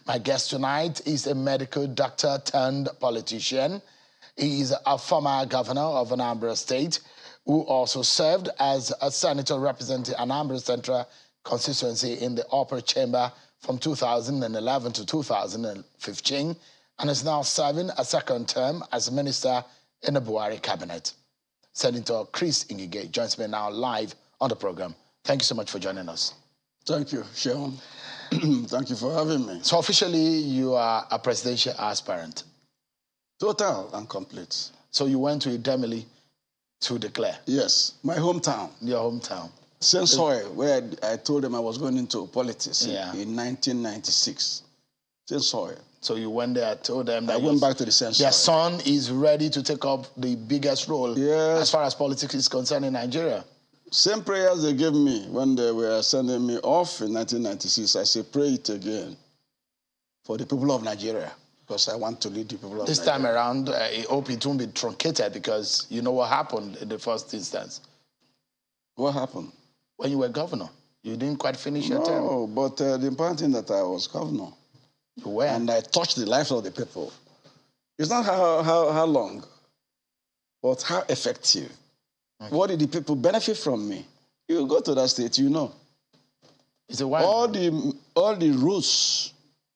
My guest tonight is a medical doctor turned politician. He is a former governor of Anambra State who also served as a senator representing Anambra Central constituency in the upper chamber from 2011 to 2015 and is now serving a second term as minister in the Buhari cabinet. Senator Chris Ngige joins me now live on the program. Thank you so much for joining us. Thank you, Sean. Thank you for having me. So officially, you are a presidential aspirant. Total and complete. So you went to Idemili to declare? Yes, my hometown. Your hometown. Same soil where I told them I was going into politics in 1996. Same soil. So you went there, told them that I went back to the same soil. Their son is ready to take up the biggest role as far as politics is concerned in Nigeria. Same prayers they gave me when they were sending me off in 1996. I say, pray it again for the people of Nigeria, because I want to lead the people of Nigeria. This time around, I hope it won't be truncated, because you know what happened in the first instance. What happened? When you were governor, you didn't quite finish your term. No, but the important thing that I was governor. You were. And I touched the lives of the people. It's not how long, but how effective. Okay. What did the people benefit from me? You go to that state, you know. It's a while. All the roads,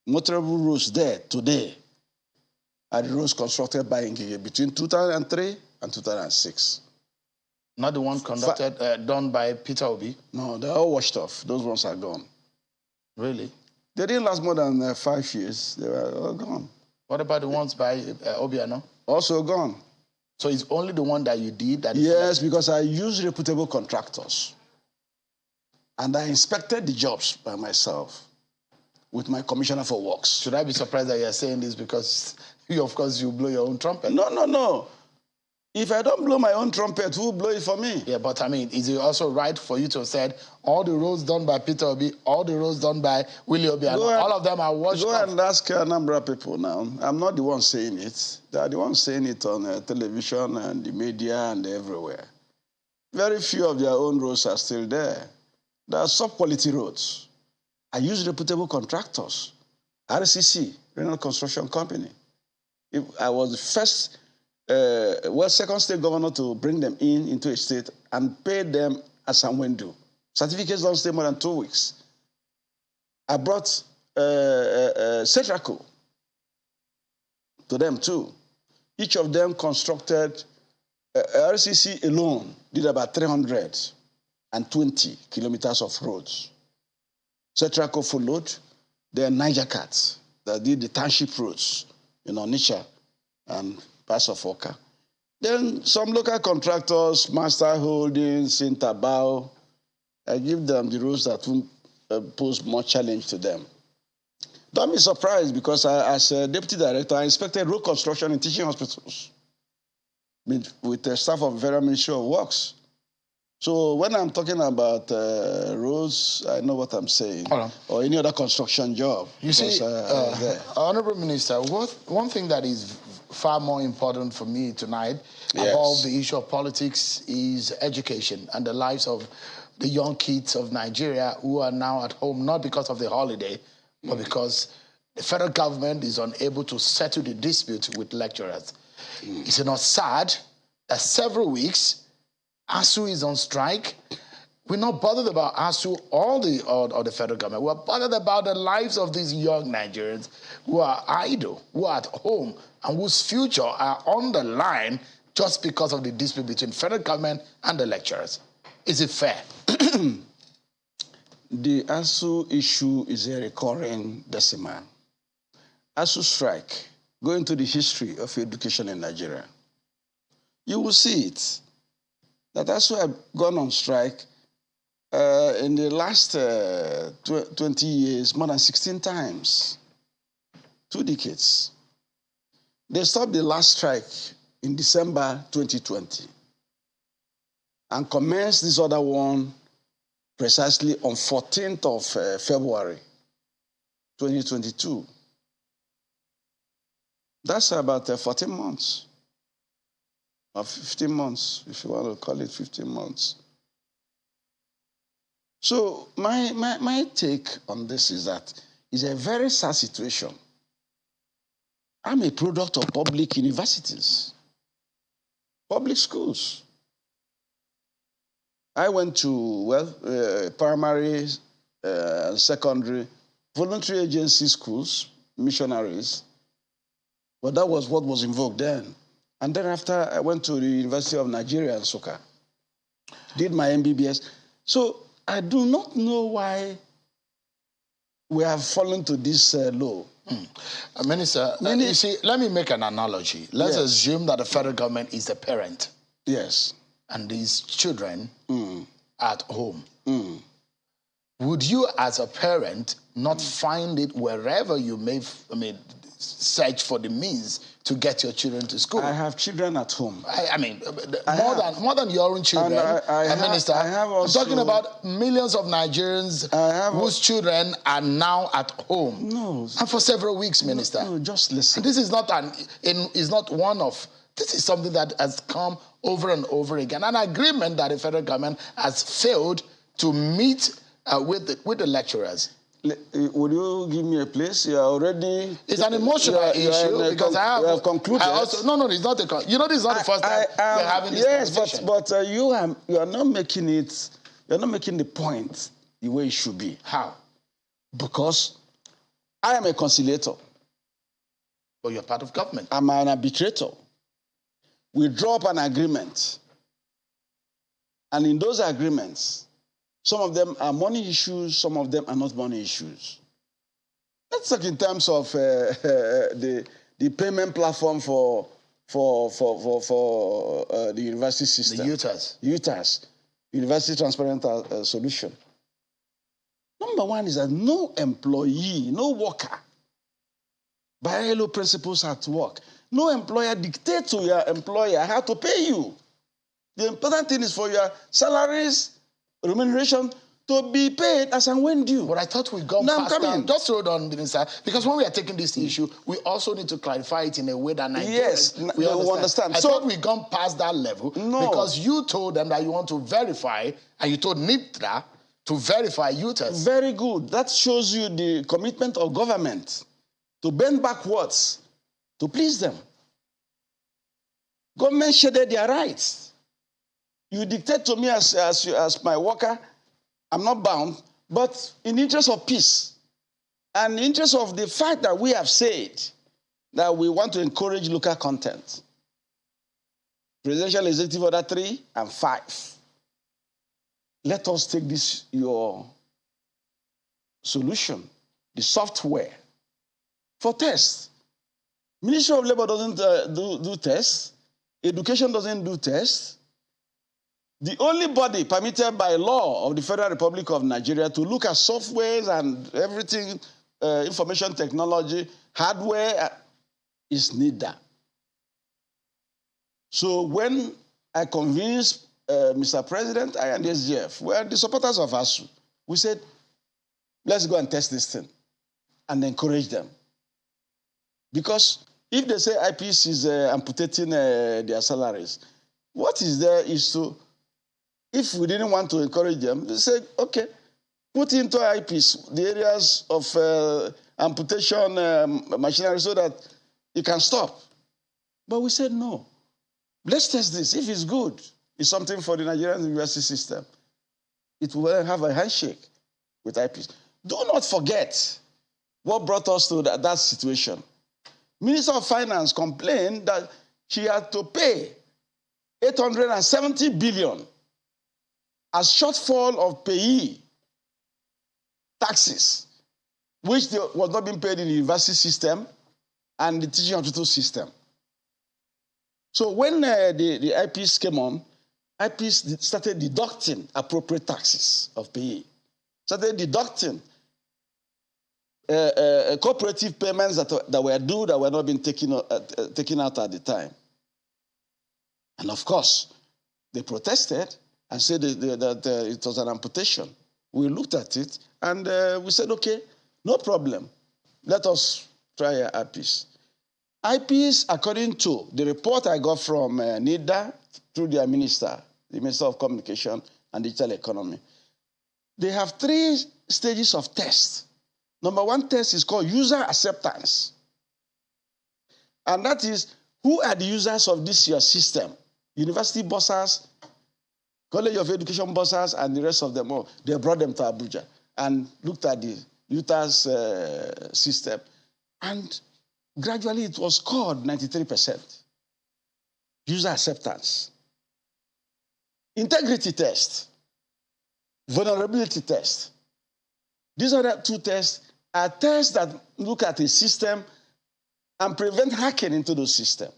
motorable roads there today are the roads constructed by Ngige between 2003 and 2006. Not the one conducted, done by Peter Obi? No, they're all washed off. Those ones are gone. Really? They didn't last more than 5 years. They were all gone. What about the ones by Obiano? Also gone. So it's only the one that you did? Yes, because I used reputable contractors. And I inspected the jobs by myself with my commissioner for works. Should I be surprised that you're saying this because, of course, you blow your own trumpet? No. If I don't blow my own trumpet, who will blow it for me? Yeah, but I mean, is it also right for you to have said all the roads done by Peter Obi, all the roads done by Willie Obi, and all of them are washed off? Go and ask Anambra people now. I'm not the one saying it. They are the ones saying it on television and the media and everywhere. Very few of their own roads are still there. There are sub-quality roads. I use reputable contractors. RCC, Renal Construction Company. I was the first second state governor to bring them into a state and pay them as and when due. Certificates don't stay more than 2 weeks. I brought Cetraco to them too. Each of them constructed, RCC alone did about 320 kilometers of roads. Cetraco followed, then Niger Cats that did the township roads in Onitsha and parts of Oka. Then some local contractors, Master Holdings, Intabao, I give them the roads that won't pose much challenge to them. Don't be surprised, because as a deputy director, I inspected road construction in teaching hospitals with the staff of the Federal Ministry of Works. So when I'm talking about roads, I know what I'm saying. Or any other construction job. You see, Honorable Minister, one thing that is far more important for me tonight above the issue of politics is education and the lives of the young kids of Nigeria who are now at home, not because of the holiday, but because the federal government is unable to settle the dispute with lecturers. Is it not sad that several weeks ASUU is on strike? We're not bothered about ASUU or the federal government. We're bothered about the lives of these young Nigerians who are idle, who are at home, and whose future are on the line just because of the dispute between federal government and the lecturers. Is it fair? The ASUU issue is a recurring decimal. ASUU strike, go into the history of education in Nigeria. You will see it. That ASUU have gone on strike in the last 20 years, more than 16 times. 2 decades. They stopped the last strike in December 2020 and commenced this other one precisely on 14th of February 2022. That's about 14 months. Or 15 months, if you want to call it 15 months. So my take on this is that It's a very sad situation. I'm a product of public universities, public schools. I went to, primary, secondary, voluntary agency schools, missionaries, but that was what was invoked then. And then after, I went to the University of Nigeria in Nsukka, did my MBBS. So I do not know why we have fallen to this low. Minister, you see, let me make an analogy. Let's assume that the federal government is the parent. Yes. And these children at home. Would you, as a parent, not find it wherever you may, search for the means to get your children to school? I have children at home. More than your own children. Minister, I'm talking about millions of Nigerians whose children are now at home. No. And for several weeks, Minister. No, just listen. And this is not this is something that has come over and over again. An agreement that the federal government has failed to meet with the lecturers. Would you give me a place? You are already... It's an emotional issue because I have concluded. No, it's not a... You know, this is not the first time we're having this conversation. Yes, but you are not making it... You're not making the point the way it should be. How? Because I am a conciliator. But you're part of government. I'm an arbitrator. We draw up an agreement. And in those agreements, some of them are money issues, some of them are not money issues. Let's talk in terms of the payment platform for the university system. The UTAS. UTAS, University Transparent Solution. Number one is that no employee, no worker, by ILO principles at work, no employer dictates to your employer how to pay you. The important thing is for your salaries, remuneration, to be paid as and when due. But I thought we'd gone past that. Just hold on, Minister, because when we are taking this issue, we also need to clarify it in a way that Nigerians will understand. I thought we'd gone past that level because you told them that you want to verify, and you told NIPTRA to verify UTAS. Very good. That shows you the commitment of government to bend backwards to please them. Government shaded their rights. You dictate to me as my worker, I'm not bound, but in the interest of peace and in the interest of the fact that we have said that we want to encourage local content. Presidential Executive Order 3 and 5. Let us take this, your solution, the software, for tests. Ministry of Labor doesn't do tests. Education doesn't do tests. The only body permitted by law of the Federal Republic of Nigeria to look at softwares and everything, information technology, hardware, is NIDA. So when I convinced Mr. President, I and the SGF, we're the supporters of ASUU, we said, let's go and test this thing and encourage them. Because if they say IPs is amputating their salaries, what is there is to, if we didn't want to encourage them, they said, okay, put into IPs the areas of amputation machinery so that it can stop. But we said, no. Let's test this. If it's good, it's something for the Nigerian university system. It will have a handshake with IPs. Do not forget what brought us to that situation. Minister of Finance complained that she had to pay 870 billion as shortfall of payee taxes, which was not being paid in the university system and the teaching hospital system. So when the IPs came on, IPs started deducting appropriate taxes of payee, started deducting cooperative payments that were due that were not being taken out at the time. And of course, they protested and said that it was an amputation. We looked at it and we said, okay, no problem. Let us try IPs. IPs, according to the report I got from NIDA through their minister, the Minister of Communication and Digital Economy, they have 3 stages of tests Number one test is called user acceptance. And that is, who are the users of this your system? University bursars, College of Education bursars, and the rest of them all. They brought them to Abuja and looked at the UTA's system. And gradually it was scored 93%. User acceptance. Integrity test. Vulnerability test. These other two tests are tests that look at a system and prevent hacking into the system.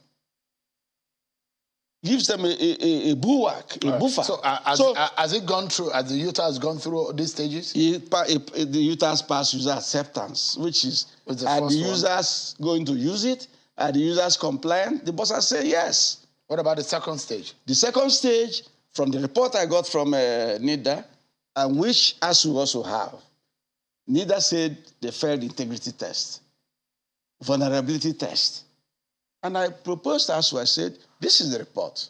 Gives them a bulwark, a buffer. So, has it gone through, as the UTA has gone through these stages? The UTA has passed user acceptance, which is, are the users going to use it? Are the users compliant? The boss say yes. What about the second stage? The second stage, from the report I got from NIDA, and which ASUU also have, NIDA said they failed integrity test, vulnerability test. And I proposed to ASUU, I said, this is the report.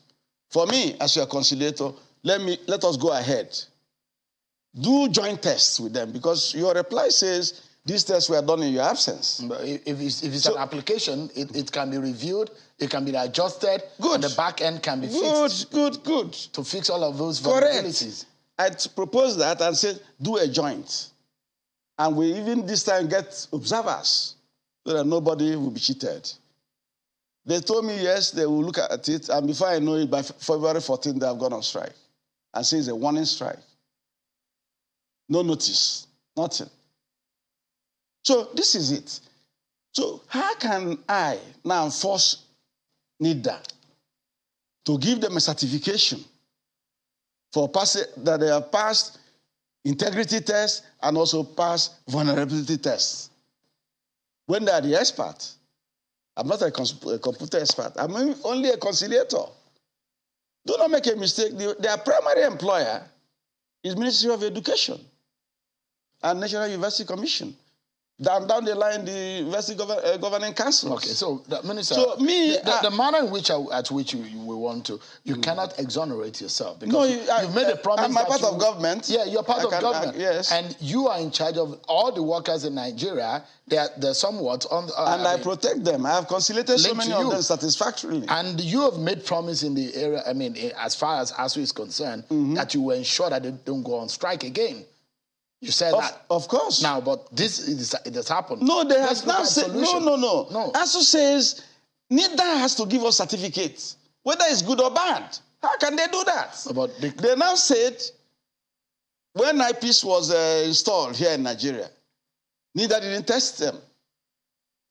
For me, as your conciliator, let us go ahead. Do joint tests with them, because your reply says these tests were done in your absence. But if it's an application, it can be reviewed, it can be adjusted, and the back end can be fixed. Good. To fix all of those vulnerabilities. Correct. I proposed that and said, do a joint. And we even this time get observers so that nobody will be cheated. They told me, yes, they will look at it, and before I know it, by February 14th, they have gone on strike. And say it's a warning strike. No notice, nothing. So this is it. So how can I now force NIDA to give them a certification for that they have passed integrity tests and also passed vulnerability tests when they are the expert? I'm not a computer expert. I'm only a conciliator. Do not make a mistake. Their primary employer is Ministry of Education and National University Commission. Down the line, the University Governing Council. Okay, so, Minister, so the manner in which at which you want to, you cannot exonerate yourself. Because you've made a promise. I'm a part of government. Yeah, you're part of government. Yes. And you are in charge of all the workers in Nigeria. They're somewhat on the... and I protect them. I have conciliated so many of them satisfactorily. And you have made promise in the area, as far as ASUU is concerned, that you will ensure that they don't go on strike again. You said that. Of course. Now, but it has happened. No, they have now said, no. ASUU says, NIDA has to give us certificates, whether it's good or bad. How can they do that? They now said, when eyepiece was installed here in Nigeria, NIDA didn't test them.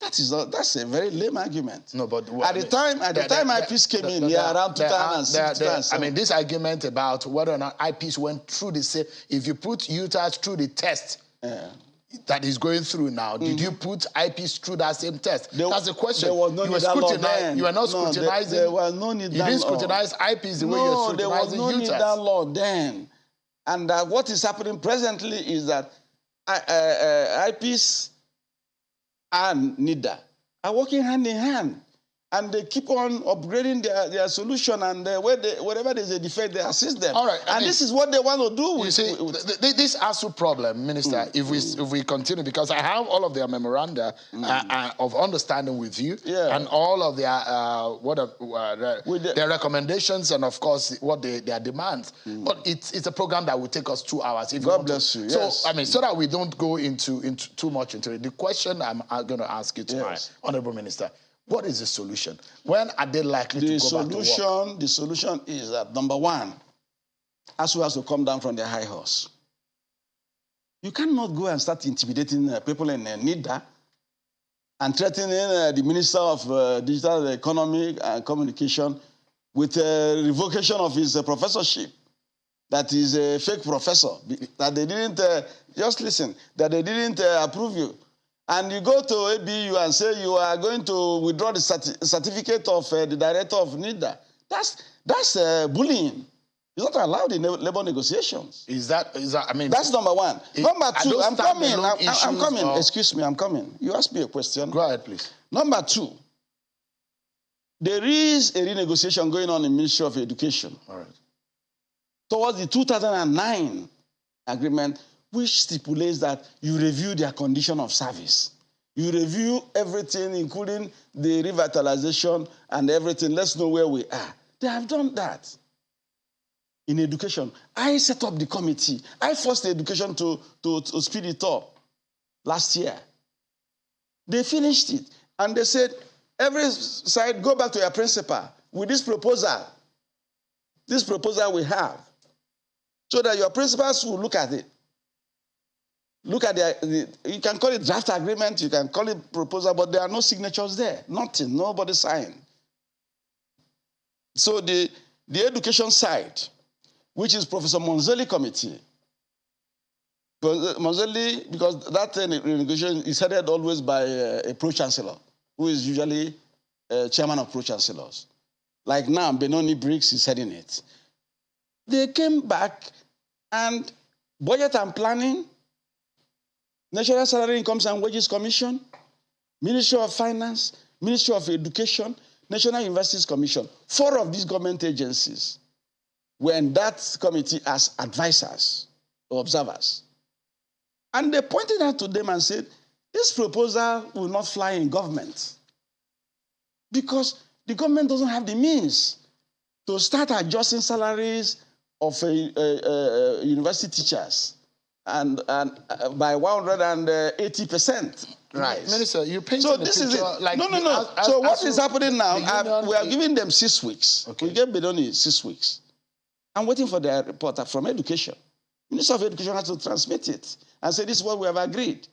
That's a very lame argument. No, but at the time eyepiece came in here around 2006. This argument about whether or not eyepiece went through the same. If you put UTAS through the test that is going through now, did you put eyepiece through that same test? That's the question. There was no NIDA law. You were not scrutinizing. There was no NIDA law. You didn't scrutinize eyepiece the way you're scrutinizing UTAS. No, there was no NIDA law then. And what is happening presently is that eyepiece and NIDA are working hand in hand, and they keep on upgrading their solution, and wherever there's a defect, they assist them. All right, this is what they want to do. You see, this ASUU problem, Minister, if we continue, because I have all of their memoranda of understanding with you, and all of their recommendations, and of course their demands. But it's a program that will take us 2 hours. God bless you. So so that we don't go into too much into it. The question I'm going to ask you tonight, Honorable Minister. What is the solution? When are they likely to go back to work? The solution is that, number one, ASUU has to come down from their high horse. You cannot go and start intimidating people in NIDA and threatening the Minister of Digital Economy and Communication with revocation of his professorship. That is a fake professor. That they didn't, just listen, that they didn't approve you. And you go to ABU and say you are going to withdraw the certificate of the director of NIDA. That's bullying. It's not allowed in labor negotiations. That's number one. Number two, I'm coming. Excuse me, I'm coming. You asked me a question. Go ahead, please. Number two, there is a renegotiation going on in the Ministry of Education. All right. Towards the 2009 agreement, which stipulates that you review their condition of service. You review everything, including the revitalization and everything. Let's know where we are. They have done that. In education, I set up the committee. I forced the education to speed it up last year. They finished it. And they said, every side, go back to your principal with this proposal we have, so that your principals will look at it. Look at you can call it draft agreement, you can call it proposal, but there are no signatures there. Nothing, nobody signed. So the education side, which is Professor Monzoli committee, Monzoli, because that negotiation is headed always by a pro-chancellor, who is usually chairman of pro-chancellors. Like now, Benoni Briggs is heading it. They came back and budget and planning, National Salary Incomes and Wages Commission, Ministry of Finance, Ministry of Education, National Universities Commission, 4 of these government agencies were in that committee as advisors or observers. And they pointed out to them and said, this proposal will not fly in government because the government doesn't have the means to start adjusting salaries of university teachers and by 180%. Right. Minister, you painted so the this picture is it. like... No. So what is happening now, we are giving them 6 weeks. Okay. We gave Benoni 6 weeks. I'm waiting for their report from education. Minister of Education has to transmit it and say, this is what we have agreed.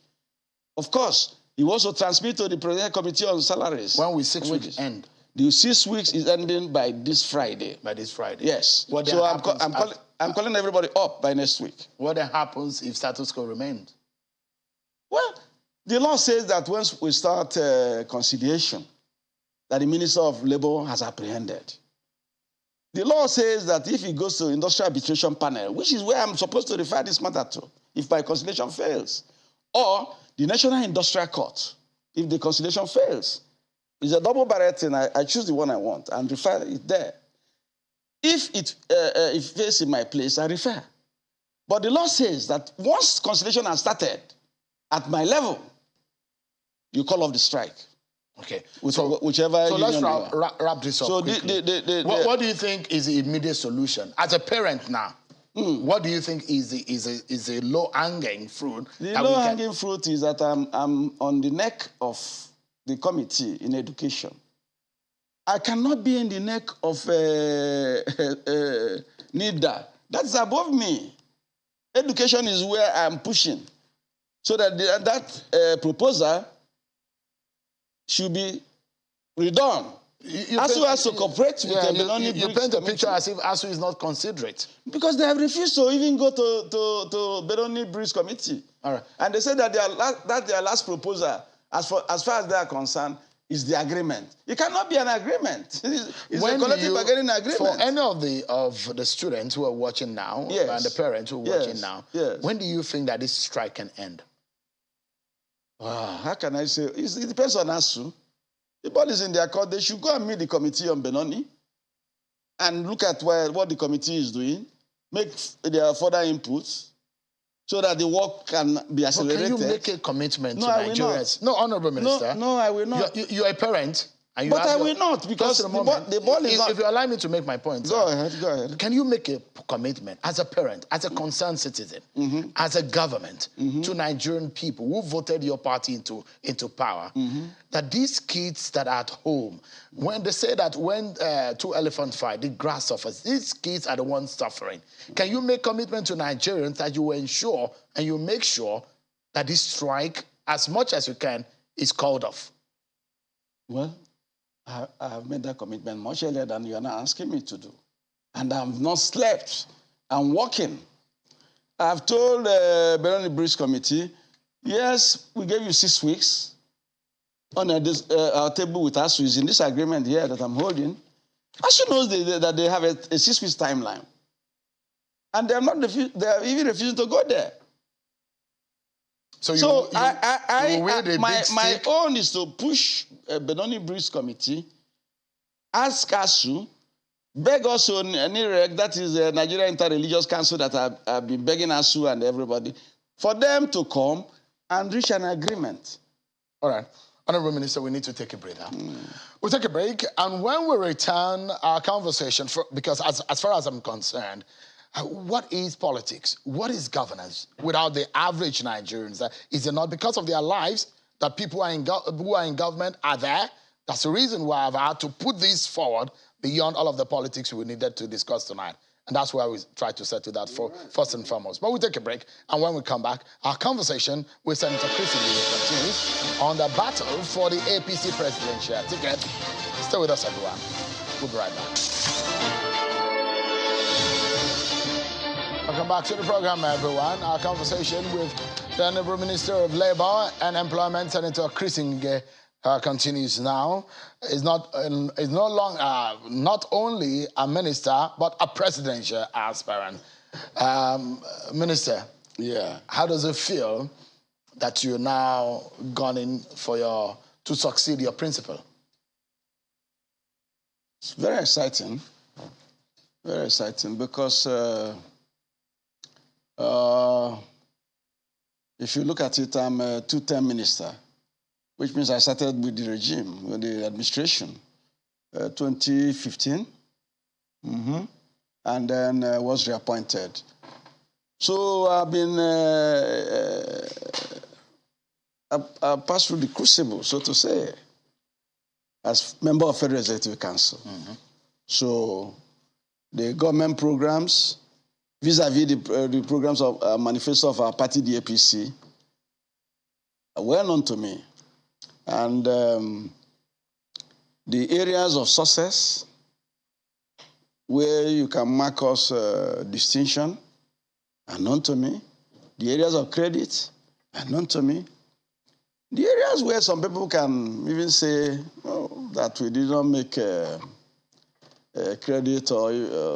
Of course, he will also transmit to the Presidential Committee on Salaries. When will 6 weeks end? The 6 weeks is ending by this Friday. By this Friday? Yes. So I'm calling everybody up by next week. What then happens if status quo remains? Well, the law says that once we start conciliation, that the Minister of Labour has apprehended. The law says that if it goes to Industrial Arbitration Panel, which is where I'm supposed to refer this matter to, if my conciliation fails, or the National Industrial Court, if the conciliation fails, it's a double-barrel thing. I choose the one I want and refer it there. If it fails in my place, I refer. But the law says that once conciliation has started at my level, you call off the strike. Okay. Whichever. So let's wrap this up. So what do you think is the immediate solution as a parent now? What do you think is a low-hanging fruit? The low-hanging fruit is that I'm on the neck of the committee in education. I cannot be in the neck of NIDA. That's above me. Education is where I'm pushing. So that that proposal should be redone. ASUU has to cooperate with the Benoni Briggs. You paint a picture as if ASUU is not considerate. Because they have refused to even go to Benoni Briggs committee. All right. And they said that their last proposal, as far as they are concerned, is the agreement. It cannot be an agreement. It's a collective bargaining agreement. For any of the students who are watching now, yes, and the parents who are watching now, yes, when do you think that this strike can end? How can I say? It depends on ASUU. The ball is in their court. They should go and meet the committee on Benoni and look at what the committee is doing, make their further inputs so that the work can be accelerated. But can you make a commitment to Nigerians? No, Honorable Minister. No, I will not. You're a parent. And but I will not, because the ball is not... If you allow me to make my point. Go ahead. Can you make a commitment as a parent, as a concerned citizen, as a government, to Nigerian people who voted your party into power, that these kids that are at home, when they say that when 2 elephants fight, the grass suffers, these kids are the ones suffering. Can you make commitment to Nigerians that you will ensure and you make sure that this strike, as much as you can, is called off? Well, I have made that commitment much earlier than you are now asking me to do. And I've not slept. I'm working. I've told the Benoni Briggs Committee, yes, we gave you 6 weeks on our table with ASUU is in this agreement here that I'm holding. ASUU knows that they have a 6 weeks timeline. And they are even refusing to go there. My own is to push Benoni Briggs Committee, ask ASUU, beg also NIREC, that is the Nigeria Interreligious Council that have been begging ASUU and everybody, for them to come and reach an agreement. All right. Honorable Minister, we need to take a break now. We'll take a break, and when we return, our conversation, because as far as I'm concerned, what is politics? What is governance without the average Nigerians? Is it not because of their lives that people who are in government are there? That's the reason why I've had to put this forward beyond all of the politics we needed to discuss tonight. And that's why we try to settle that first and foremost. But we'll take a break, and when we come back, our conversation with Senator Chris Ngige continues on the battle for the APC presidential ticket. Stay with us, everyone. We'll be right back. Welcome back to the program, everyone. Our conversation with the Honorable Minister of Labour and Employment, Senator Chris Ngige, continues now. Is not only a minister, but a presidential aspirant. Minister, how does it feel that you're now gunning for to succeed your principal? It's very exciting because if you look at it, I'm a two-term minister, which means I started with the regime, with the administration, 2015, and then was reappointed. So I've been, I passed through the crucible, so to say, as member of Federal Executive Council. So the government programs, vis-a-vis the programs of manifesto of our party, the APC, are well known to me. And the areas of success where you can mark us distinction are known to me. The areas of credit are known to me. The areas where some people can even say that we did not make credit or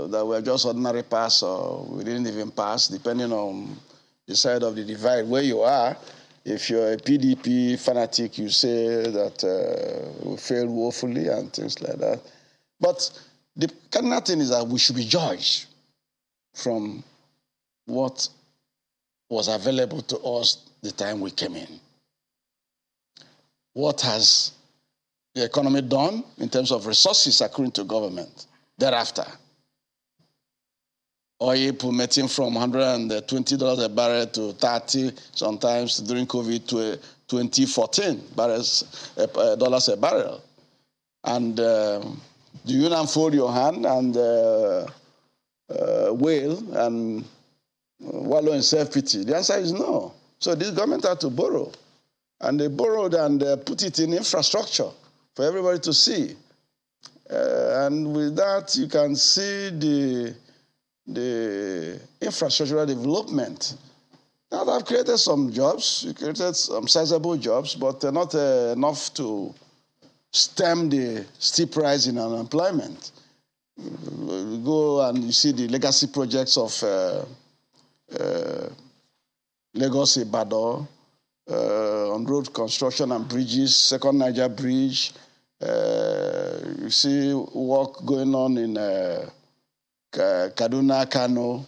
that we're just ordinary pass or we didn't even pass, depending on the side of the divide where you are. If you're a PDP fanatic, you say that we failed woefully and things like that. But the cardinal thing is that we should be judged from what was available to us the time we came in. What has the economy done in terms of resources accruing to government thereafter? Oil plummeting from $120 a barrel to $30, sometimes during COVID to 2014 dollars a barrel. And do you now fold your hand and wail and wallow in self-pity? The answer is no. So this government had to borrow. And they borrowed and put it in infrastructure for everybody to see. And with that, you can see the infrastructural development. Now, they've created some jobs, you created some sizable jobs, but they're not enough to stem the steep rise in unemployment. You go and you see the legacy projects of Lagos Ibadan, on road construction and bridges, Second Niger Bridge. You see work going on in Kaduna, Kano,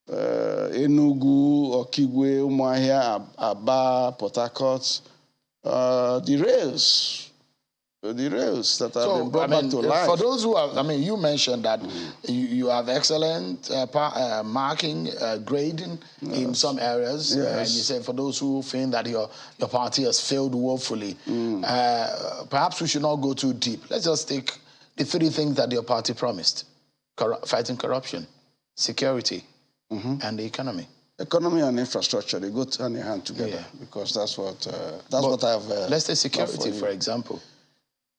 Enugu, Okigwe, Umuahia, Aba, Port Harcourt. The rails that have been brought back to life. For those who have, you mentioned that you have excellent marking, grading in some areas. Yes. And you said for those who think that your party has failed woefully, perhaps we should not go too deep. Let's just take the three things that your party promised. Fighting corruption, security, and the economy. Economy and infrastructure, they go hand in hand together because that's what I've... let's take security, for example.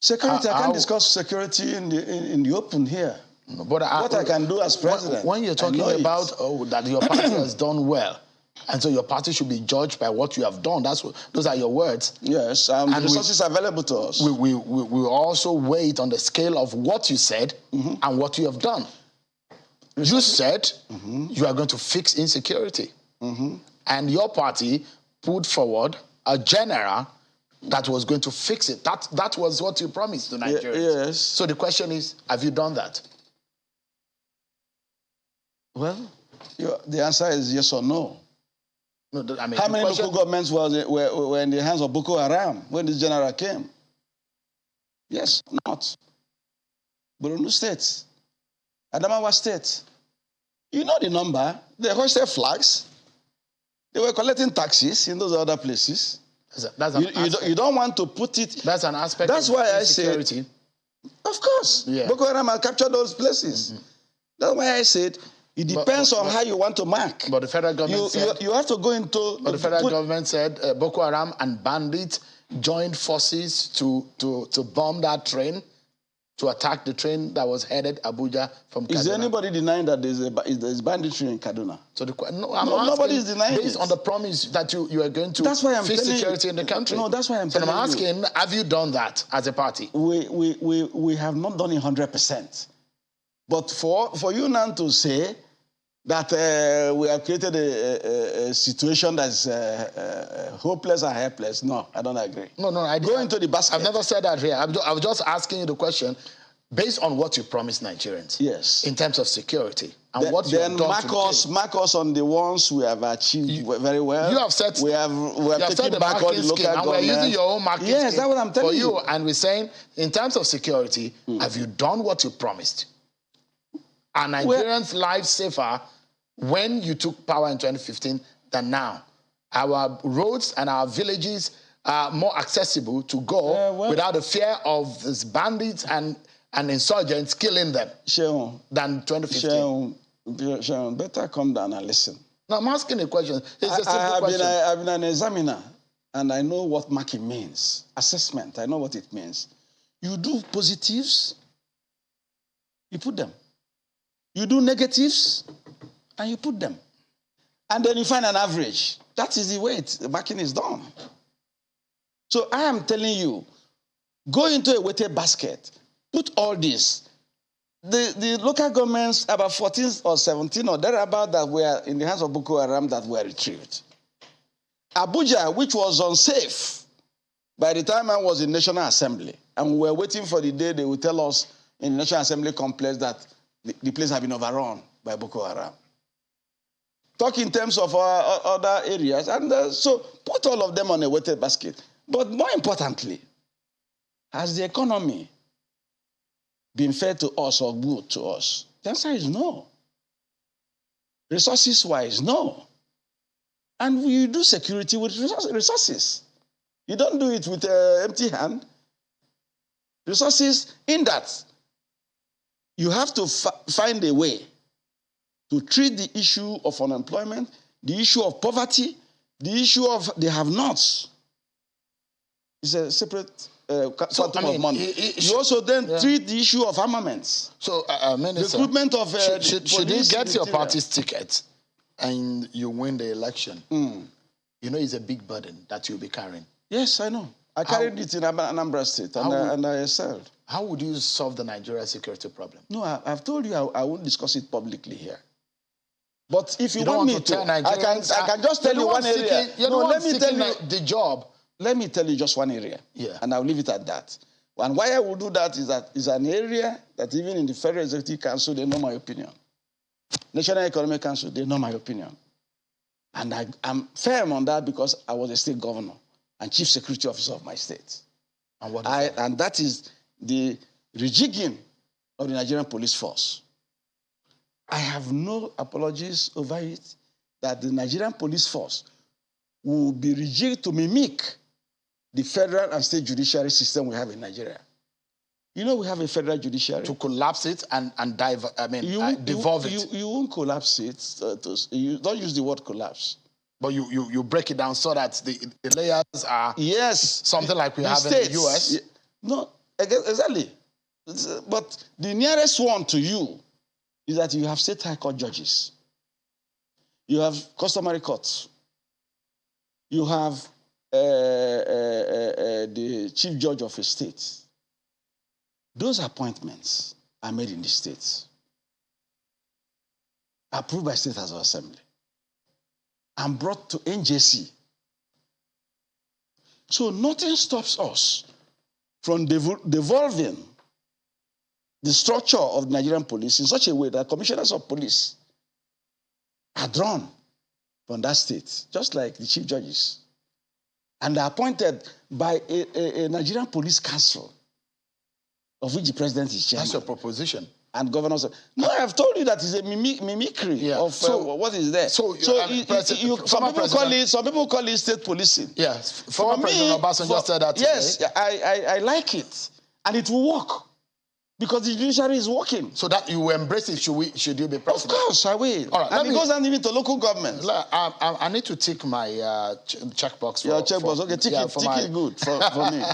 Security, I can't discuss security in the open here. But what I can do as president... When you're talking about that your party has done well, and so your party should be judged by what you have done, those are your words. Yes, and the resources available to us. We also wait on the scale of what you said and what you have done. You said you are going to fix insecurity. And your party put forward a general that was going to fix it. That was what you promised to Nigerians. Yes. So the question is, have you done that? Well, the answer is yes or no. No, I mean, how many local governments were in the hands of Boko Haram when this general came? Yes, not. Borno State, Adamawa State. You know the number. They hoisted flags. They were collecting taxes in those other places. You don't want to put it. That's an aspect. That's why I said. Of course, yeah. Boko Haram have captured those places. Mm-hmm. That's why I said it depends on how you want to mark. But the federal government said you have to go into. But the federal government said Boko Haram and bandits joined forces to bomb that train, to attack the train that was headed Abuja from Kaduna. Is there anybody denying that there's banditry in Kaduna? So nobody is denying based on the promise that you are going to fix security in the country. No, that's why I'm telling you. So I'm asking, have you done that as a party? We have not done it 100%. But for you now to say that we have created a situation that's hopeless and helpless, no, I don't agree. No, I go into the basket. I've never said that here. I was just asking you the question based on what you promised Nigerians. Yes. In terms of security and what you have done mark us on the ones we have achieved very well. You have said we have taken back all the local government. And we're using your own marketing scheme that's what I'm telling you. And we're saying, in terms of security, have you done what you promised? Are Nigerians' lives safer when you took power in 2015 than now? Our roads and our villages are more accessible to go without the fear of these bandits and insurgents killing them than 2015. Sharon, better come down and listen. No, I'm asking a question. It's a simple question. I've been an examiner, and I know what marking means. Assessment, I know what it means. You do positives, you put them. You do negatives, and you put them. And then you find an average. That is the way the marking is done. So I am telling you, go into a weighted basket, put all this. The local governments, about 14 or 17 or thereabout, that were in the hands of Boko Haram that were retrieved. Abuja, which was unsafe, by the time I was in National Assembly, and we were waiting for the day they would tell us in the National Assembly complex that the place had been overrun by Boko Haram. Talk in terms of other areas, and so put all of them on a weighted basket. But more importantly, has the economy been fair to us or good to us? The answer is no. Resources-wise, no. And you do security with resources. You don't do it with an empty hand. Resources in that you have to find a way to treat the issue of unemployment, the issue of poverty, the issue of the have-nots. It's a separate quantum of money. You also then treat the issue of armaments. So, Minister, recruitment of should you get your party's ticket and you win the election, you know it's a big burden that you'll be carrying. Yes, I know. I carried it in Anambra State, and I excelled. How would you solve the Nigeria security problem? No, I've told you I won't discuss it publicly here. But if you want me to, I can just tell you one area. Let me tell you the job. Let me tell you just one area, and I'll leave it at that. And why I will do that is that it's an area that even in the Federal Executive Council, they know my opinion. National Economic Council, they know my opinion. And I'm firm on that because I was a state governor and chief security officer of my state. And that is the rejigging of the Nigerian police force. I have no apologies over it that the Nigerian police force will be rejigged to mimic the federal and state judiciary system we have in Nigeria. You know we have a federal judiciary. To collapse it and devolve it. You won't collapse it. You don't use the word collapse. But you break it down so that the layers are something like we have in the US. No, exactly. But the nearest one to you is that you have state high court judges. You have customary courts. You have the chief judge of a state. Those appointments are made in the states, approved by State House of Assembly, and brought to NJC. So nothing stops us from devolving the structure of the Nigerian police in such a way that commissioners of police are drawn on that state, just like the chief judges. And they're appointed by a Nigerian Police Council, of which the president is chairman. That's your proposition. And governors. No, I've told you that it's a mimicry of what is there. Some people call it state policing. Yes, former President Obasanjo said that today. Yes, I like it, and it will work because the judiciary is working. So that you will embrace it. Should you be president? Of course, I will. All right, and it goes down even to local governments. I need to tick my checkbox. Your checkbox, okay, tick it good for me.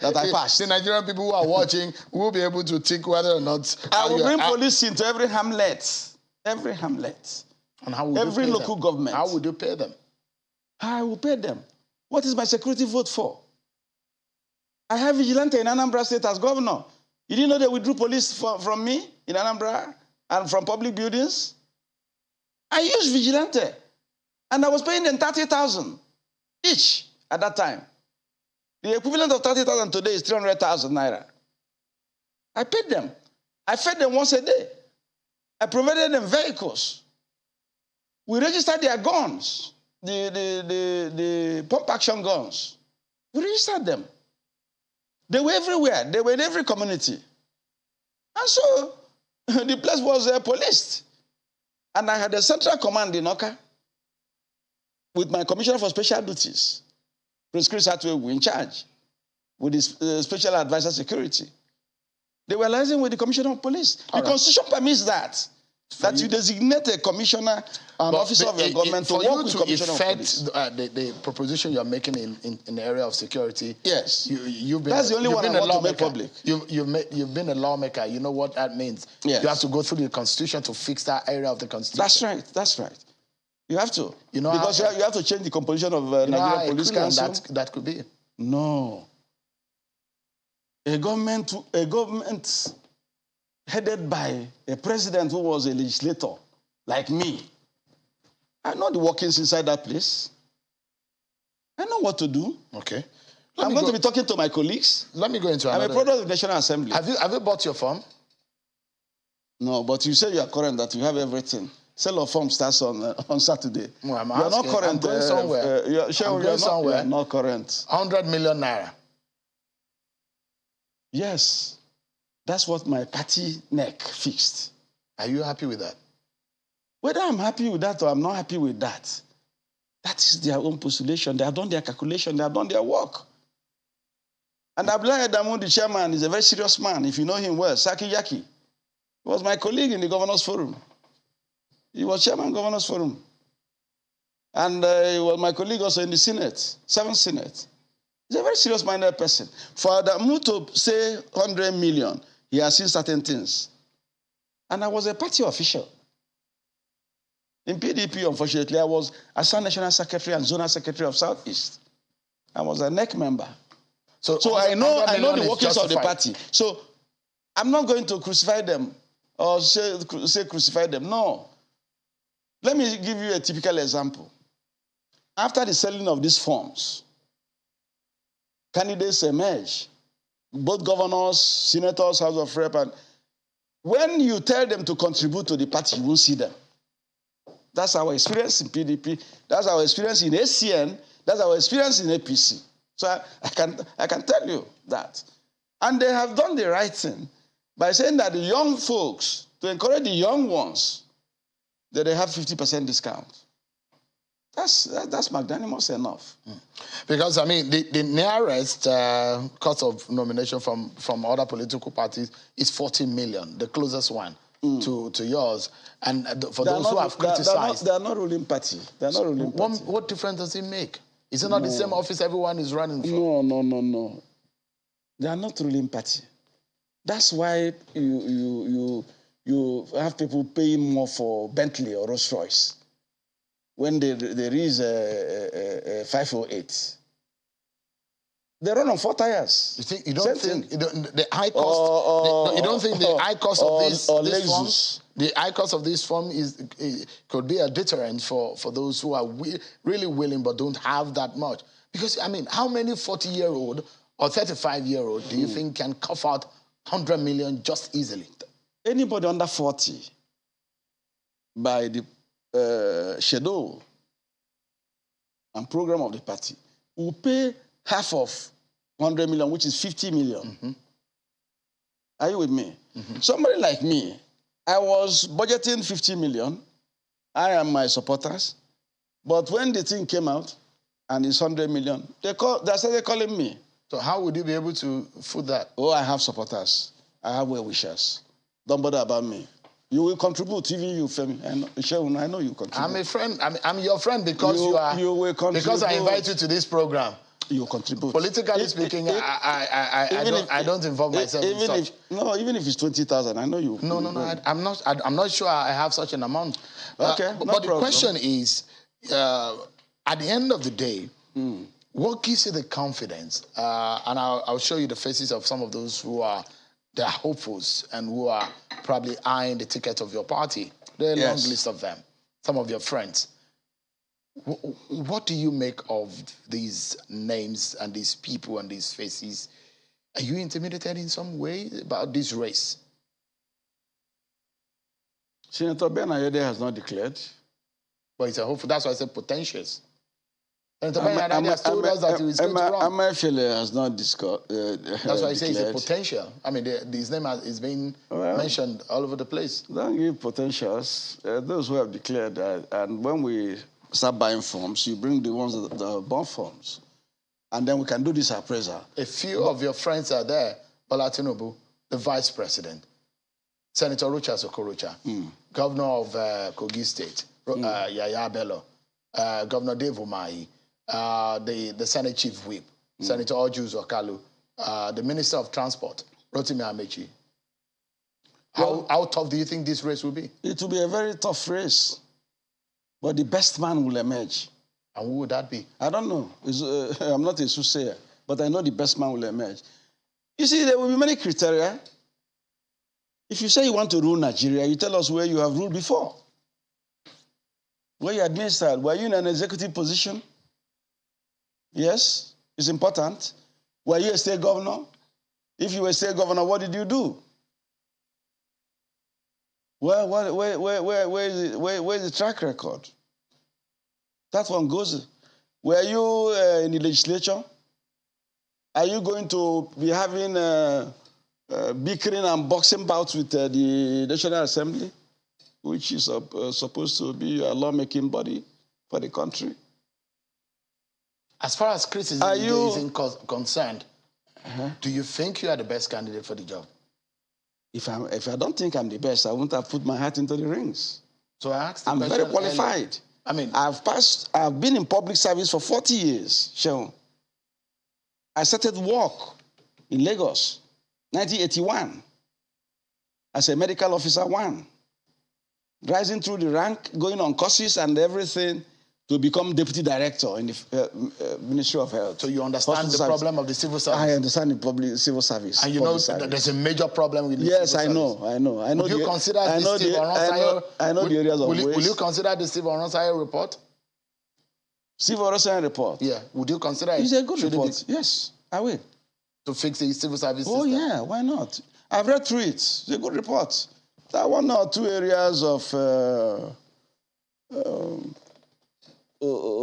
that I passed. The Nigerian people who are watching will be able to tick whether or not. I will bring police into every hamlet. Every hamlet. And how would every you pay local them? Government. How would you pay them? I will pay them. What is my security vote for? I have vigilante in Anambra State as governor. You didn't know they withdrew police from me in Anambra and from public buildings? I used vigilante. And I was paying them 30,000 each at that time. The equivalent of 30,000 today is 300,000 naira. I paid them. I fed them once a day. I provided them vehicles. We registered their guns, the pump action guns. We registered them. They were everywhere. They were in every community. And so the place was policed. And I had a central command in Oka with my commissioner for special duties, Prince Chris Atwegu, in charge with his special advisor security. They were liaising with the commissioner of police. The Constitution permits that. You designate a commissioner, an officer of your government to work with commissioner of police. The proposition you're making in the area of security. Yes. That's the only one I want to make public. You've been a lawmaker. You know what that means. Yes. You have to go through the Constitution to fix that area of the Constitution. That's right. You have to. You know because you have to change the composition of Nigerian Police Council. That could be. No. A government headed by a president who was a legislator, like me. I know the workings inside that place. I know what to do. Okay. I'm going to be talking to my colleagues. Let me go into another. I'm a product of the National Assembly. Have you bought your form? No, but you say you are current, that you have everything. Sale of form starts on Saturday. Well, you are not current. I'm going somewhere. You are not current. 100 million naira. Yes. That's what my party neck fixed. Are you happy with that? Whether I'm happy with that or I'm not happy with that, that is their own postulation. They have done their calculation. They have done their work. And Abdullahi Adamu, the chairman, is a very serious man. If you know him well, Saki Yaki. He was my colleague in the Governors Forum. He was chairman of Governors Forum. And he was my colleague also in the Senate, 7th Senate. He's a very serious-minded person. For Adamu to say 100 million, he has seen certain things. And I was a party official. In PDP, unfortunately, I was Assistant National Secretary and Zonal Secretary of Southeast. I was a NEC member. So I know the workings of the party. So I'm not going to crucify them or say crucify them. No. Let me give you a typical example. After the selling of these forms, candidates emerge, both governors, senators, House of Rep, and when you tell them to contribute to the party, you won't see them. That's our experience in PDP. That's our experience in ACN. That's our experience in APC. So I can tell you that. And they have done the right thing by saying that the young folks, to encourage the young ones, that they have 50% discount. That's magnanimous enough. Because, I mean, the nearest cost of nomination from other political parties is 40 million, the closest one to yours. And for those who have criticized... They are not ruling party. They are not ruling party. What difference does it make? Is it not the same office everyone is running for? No. They are not ruling party. That's why you have people paying more for Bentley or Rolls Royce when there is a 508. They run on 4 tires. You don't think the high cost? You don't think the high cost of this form, the high cost of this form could be a deterrent for those who are really willing but don't have that much? Because I mean, how many 40-year-old or 35-year-old do you think can cough out 100 million just easily? Anybody under 40, by the schedule and program of the party will pay half of 100 million, which is 50 million. Mm-hmm. Are you with me? Mm-hmm. Somebody like me, I was budgeting 50 million. I am my supporters. But when the thing came out and it's 100 million, they started calling me. So how would you be able to foot that? Oh, I have supporters. I have well-wishers. Don't bother about me. You will contribute, even you, Femi. I know you contribute. I'm a friend. I'm your friend because you will contribute. Because I invite you to this program. You contribute. Politically speaking, I don't involve myself in such. Even if it's 20,000, I know you. No. I'm not sure I have such an amount. Okay, but the question is, at the end of the day, what gives you the confidence? And I'll show you the faces of some of those who are hopefuls and who are probably eyeing the ticket of your party. There are a long list of them. Some of your friends. What do you make of these names and these people and these faces? Are you intimidated in some way about this race? Senator Ben Ayede has not declared. But it's a hopeful. That's why I said potentials. Senator Ben Ayede has told us that he was going to run. Amaefele has not discussed. That's why I say it's a potential. I mean, his name is being mentioned all over the place. Don't give potentials. Those who have declared, and when we start buying forms, you bring the ones that are bond forms. And then we can do this appraisal. A few of your friends are there. Bola Tinubu, the vice president, Senator Rochas Okorocha, governor of Kogi State, Yaya Bello, Governor Dave Umahi, the Senate Chief Whip, Senator Ojus Okalu, the Minister of Transport, Rotimi Amechi. How tough do you think this race will be? It will be a very tough race. But the best man will emerge. And who would that be? I don't know. I'm not a soothsayer, but I know the best man will emerge. You see, there will be many criteria. If you say you want to rule Nigeria, you tell us where you have ruled before. Where you administered. Were you in an executive position? Yes, it's important. Were you a state governor? If you were a state governor, what did you do? Where is the track record? That one goes. Were you in the legislature? Are you going to be having bickering and boxing bouts with the National Assembly, which is supposed to be a lawmaking body for the country? As far as criticism is concerned, do you think you are the best candidate for the job? If I don't think I'm the best, I wouldn't have put my hat into the rings. So I asked. I'm very qualified. Earlier. I mean, I've been in public service for 40 years, Sean. I started work in Lagos, 1981, as a medical officer 1, rising through the rank, going on courses and everything to become deputy director in the Ministry of Health. So you understand the problem of the civil service? I understand the civil service. And you know that there's a major problem with the civil service? Yes, I know. Would you consider the Steve Oronsayo? I know the areas of waste. Will you consider the Steve Oronsayo report? Steve Oronsayo report? Yeah. Would you consider it? It's a good report. Yes, I will. To fix the civil service system? Oh, yeah, why not? I've read through it. It's a good report. There are 1 or 2 areas of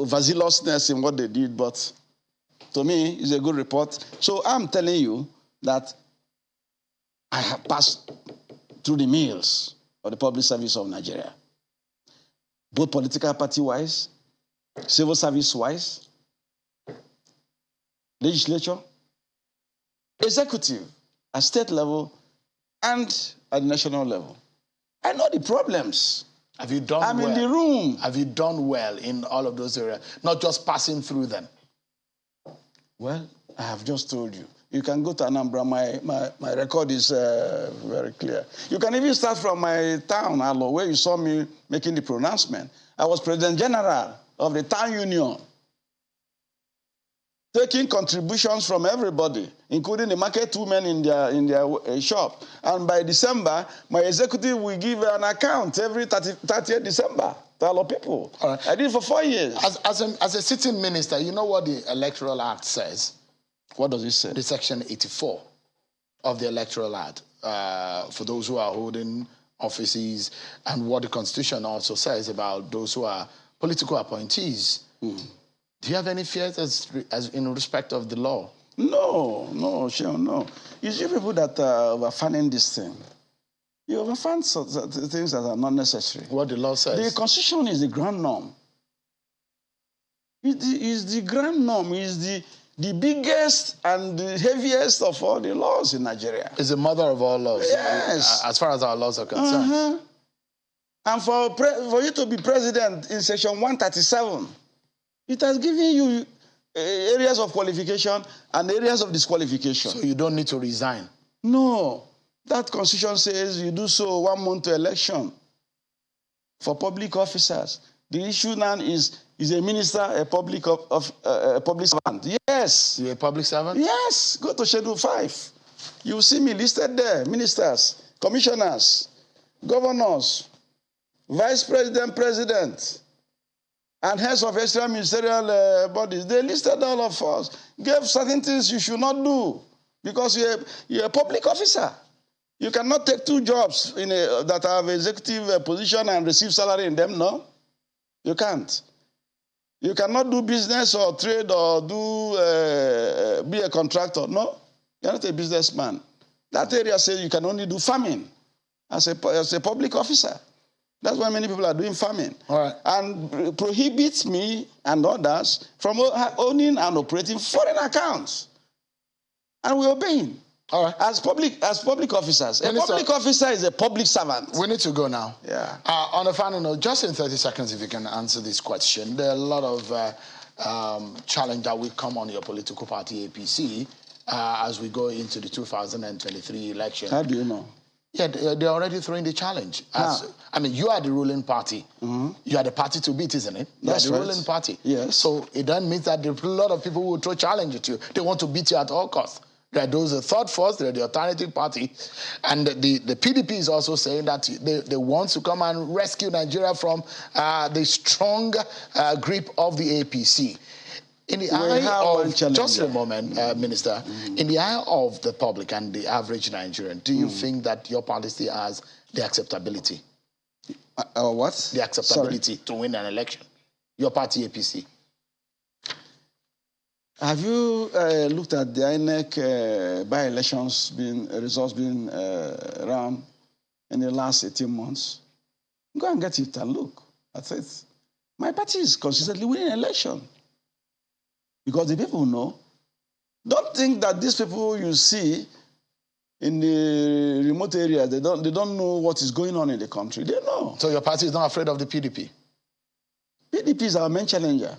vacillousness in what they did, but to me, it's a good report. So I'm telling you that I have passed through the mills of the public service of Nigeria, both political party-wise, civil service-wise, legislature, executive, at state level, and at the national level. I know the problems. Have you done I'm in the room. Have you done well in all of those areas, not just passing through them? Well, I have just told you. You can go to Anambra. My record is very clear. You can even start from my town, Alo, where you saw me making the pronouncement. I was President General of the town union, taking contributions from everybody, including the market women in their shop. And by December, my executive will give an account every 30th December to all people. All right. I did it for 4 years. As a sitting minister, you know what the Electoral Act says? What does it say? The Section 84 of the Electoral Act, for those who are holding offices, and what the Constitution also says about those who are political appointees. Do you have any fears as in respect of the law? No, Sean, no. It's you people that are overfanning this thing. You overfund things that are not necessary. What the law says? The Constitution is the grand norm. It is the grand norm. It's the biggest and the heaviest of all the laws in Nigeria. It's the mother of all laws. Yes. As far as our laws are concerned. And for you to be president in section 137, it has given you areas of qualification and areas of disqualification. So you don't need to resign? No. That constitution says you do so 1 month to election for public officers. The issue now is a minister a public servant? Yes. You're a public servant? Yes. Go to Schedule 5. You will see me listed there. Ministers, commissioners, governors, vice president, president, and heads of extra ministerial bodies. They listed all of us. Gave certain things you should not do because you're a public officer. You cannot take 2 jobs that have executive position and receive salary in them, no? You can't. You cannot do business or trade or be a contractor, no? You're not a businessman. That area says you can only do farming as a public officer. That's why many people are doing farming. All right. And prohibits me and others from owning and operating foreign accounts. And we're obeying. All right. As public officers. A public officer is a public servant. We need to go now. Yeah. On a final note, just in 30 seconds, if you can answer this question. There are a lot of challenge that will come on your political party, APC, as we go into the 2023 election. How do you know? Yeah, they're already throwing the challenge. I mean, you are the ruling party. You are the party to beat, isn't it? You are the ruling party. Yes. So it then means that there are a lot of people who will throw challenge at you. They want to beat you at all costs. There are those, the third force, there are the alternative party. And the PDP is also saying that they want to come and rescue Nigeria from the strong grip of the APC. In the eye of, just a moment, Minister, in the eye of the public and the average Nigerian, do you think that your policy has the acceptability? What? The acceptability to win an election. Your party, APC. Have you looked at the INEC by-elections results being run in the last 18 months? Go and get it and look at it. My party is consistently winning election. Because the people know. Don't think that these people you see in the remote areas, they don't know what is going on in the country. They know. So your party is not afraid of the PDP? PDP is our main challenger.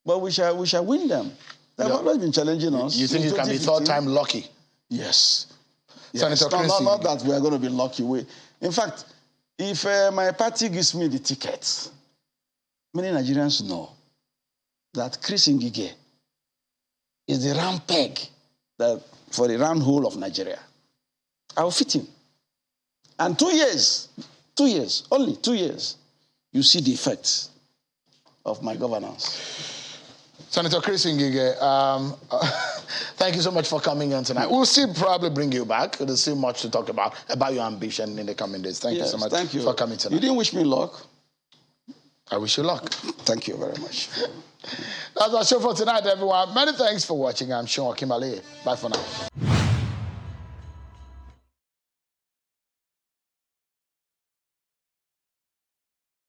But we shall win them. They've always been challenging us. You think you can be third time lucky? Yes. Senator Christie. Not that we are going to be lucky. In fact, if my party gives me the ticket, many Nigerians know that Ngige is the round peg for the round hole of Nigeria. I will fit him. And 2 years, only 2 years, you see the effects of my governance. Senator Ngige, thank you so much for coming in tonight. We'll still probably bring you back. There's still much to talk about your ambition in the coming days. Thank you so much for coming tonight. You didn't wish me luck. I wish you luck. Thank you very much. That's our show for tonight, everyone. Many thanks for watching. I'm Sean Kimale. Bye for now.